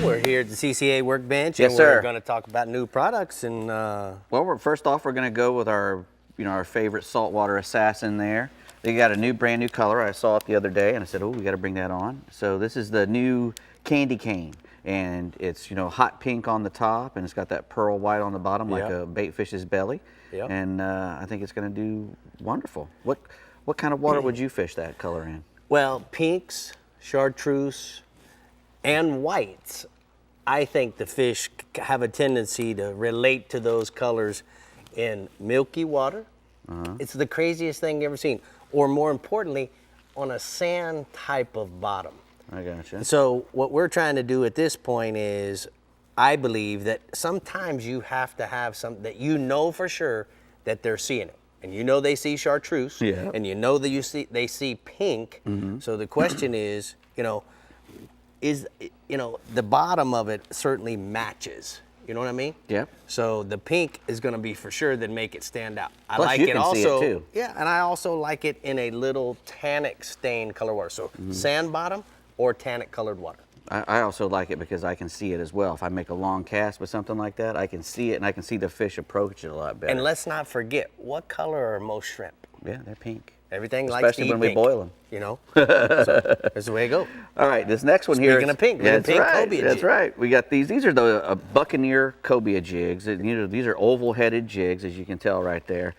we're here at the CCA workbench, Yes, and sir. we're going to talk about new products. And Well, first off, we're going to go with our, our favorite saltwater assassin there. They got a brand new color. I saw it the other day, and I said, oh, we got to bring that on. So this is the new candy cane, and it's hot pink on the top, and it's got that pearl white on the bottom, like a bait fish's belly. Yep. And I think it's going to do wonderful. What kind of water would you fish that color in? well, pinks, chartreuse, and whites. I think the fish have a tendency to relate to those colors in milky water. It's the craziest thing you've ever seen. Or more importantly, on a sand type of bottom. I gotcha. So what we're trying to do at this point is, I believe that sometimes you have to have something that you know for sure that they're seeing it. And you know they see chartreuse, Yeah. and you know that they see pink. So the question is, the bottom of it certainly matches. You know what I mean? Yep. So the pink is going to be for sure that make it stand out. I Plus like you it can also. see it too. Yeah, and I also like it in a little tannic stained color water. So sand bottom or tannic colored water. I also like it because I can see it as well. If I make a long cast with something like that, I can see it, and I can see the fish approach it a lot better. And let's not forget, what color are most shrimp? Yeah, they're pink. Everything likes to Especially eat when we pink, boil them. So that's the way it goes. All right, this next one here. Speaking of pink, that's pink right. cobia That's jig. right. We got these. These are the Buccaneer cobia jigs. These are oval-headed jigs, as you can tell right there.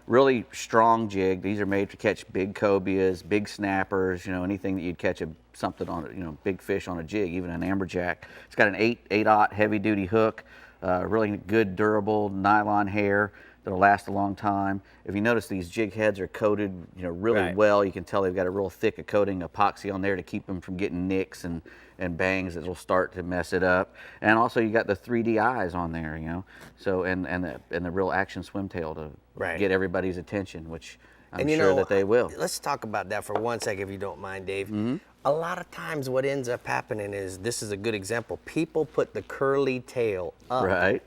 Really strong jig. These are made to catch big cobias, big snappers. Anything that you'd catch something on, big fish on a jig, even an amberjack. It's got an 8/8 heavy-duty hook. Really good, durable nylon hair that'll last a long time. If you notice, these jig heads are coated, really well. You can tell they've got a real thick coating epoxy on there to keep them from getting nicks and bangs that'll start to mess it up. And also, you got the 3D eyes on there, So and the real action swim tail to get everybody's attention, which I'm sure that they will. Let's talk about that for 1 second, if you don't mind, Dave. A lot of times, what ends up happening is, this is a good example. People put the curly tail up. Right.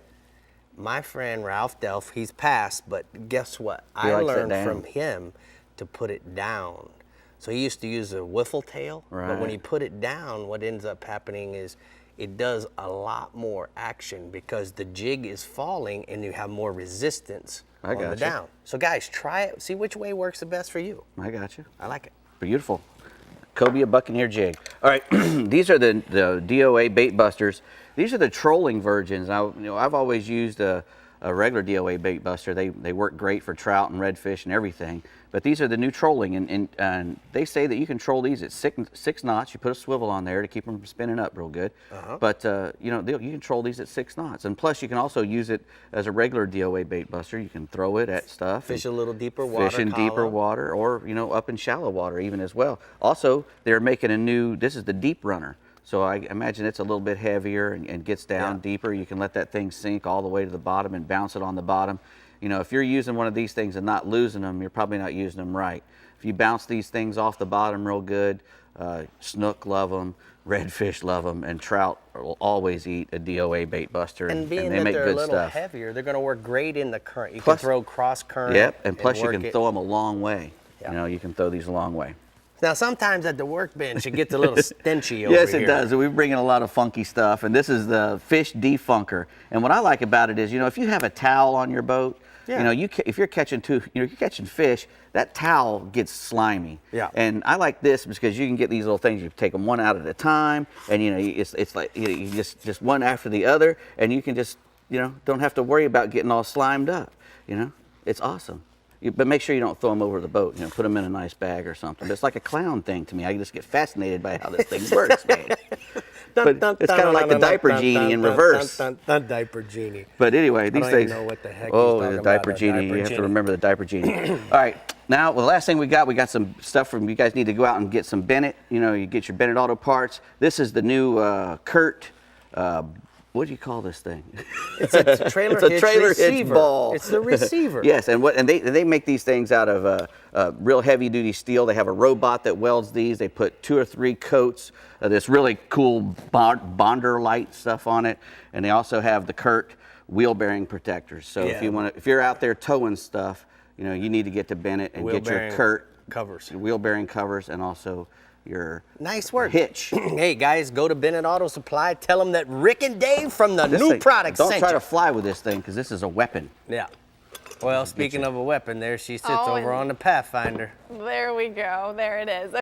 My friend Ralph Delph, he's passed, but guess what? He I likes it learned down. from him to put it down. So he used to use a wiffle tail, but when he put it down, what ends up happening is it does a lot more action because the jig is falling and you have more resistance on the down. So guys, try it. See which way works the best for you. I got you. I like it. Beautiful. Cobia Buccaneer jig. All right, these are the DOA bait busters. These are the trolling versions. I've always used a regular DOA bait buster. They work great for trout and redfish and everything. But these are the new trolling, and they say that you can troll these at six knots. You put a swivel on there to keep them from spinning up real good. But you can troll these at 6 knots, and plus you can also use it as a regular DOA bait buster. You can throw it at stuff. Fish a little deeper water. Fish in deeper water, or up in shallow water even as well. Also, they're making a new. This is the deep runner. So I imagine it's a little bit heavier and gets down deeper. You can let that thing sink all the way to the bottom and bounce it on the bottom. If you're using one of these things and not losing them, you're probably not using them right. If you bounce these things off the bottom real good, snook love them, redfish love them, and trout will always eat a DOA bait buster. And being they that make they're good a little stuff. heavier, they're going to work great in the current. You Plus- can throw cross current. Yep, and plus you work can it. throw them a long way. Yeah. You can throw these a long way. Now, sometimes at the workbench, it gets a little stenchy over Yes, here. it does. We bring in a lot of funky stuff, and this is the fish defunker. And what I like about it is, if you have a towel on your boat, if you're catching you're catching fish, that towel gets slimy. Yeah. And I like this because you can get these little things. You take them one out at a time, and it's like you just one after the other, and you can just don't have to worry about getting all slimed up. It's awesome. But make sure you don't throw them over the boat. Put them in a nice bag or something. But it's like a clown thing to me. I just get fascinated by how this thing works, man. But it's kind of like the diaper genie in reverse. Diaper genie. But anyway, these I don't things. even know what the heck he's Oh, talking the about, diaper the genie. diaper You have genie. to remember the diaper genie. All right. Now, the last thing we got some stuff from you guys need to go out and get some Bennett. You get your Bennett Auto Parts. This is the new Kurt. What do you call this thing? It's a trailer, It's a trailer hitch receiver. ball. It's the receiver. Yes, and they make these things out of real heavy duty steel. They have a robot that welds these. They put 2 or 3 coats of this really cool bonder light stuff on it, and they also have the Kurt wheel bearing protectors. So if you're out there towing stuff, you need to get to Bennett and get your Kurt covers, wheel bearing covers, and also Nice work. hitch. Hey guys, go to Bennett Auto Supply. Tell them that Rick and Dave from the This new thing- products Don't sent try you. to fly with this thing because this is a weapon. Yeah. Well, speaking of a weapon, there she sits Oh, over and- on the Pathfinder. There we go. There it is.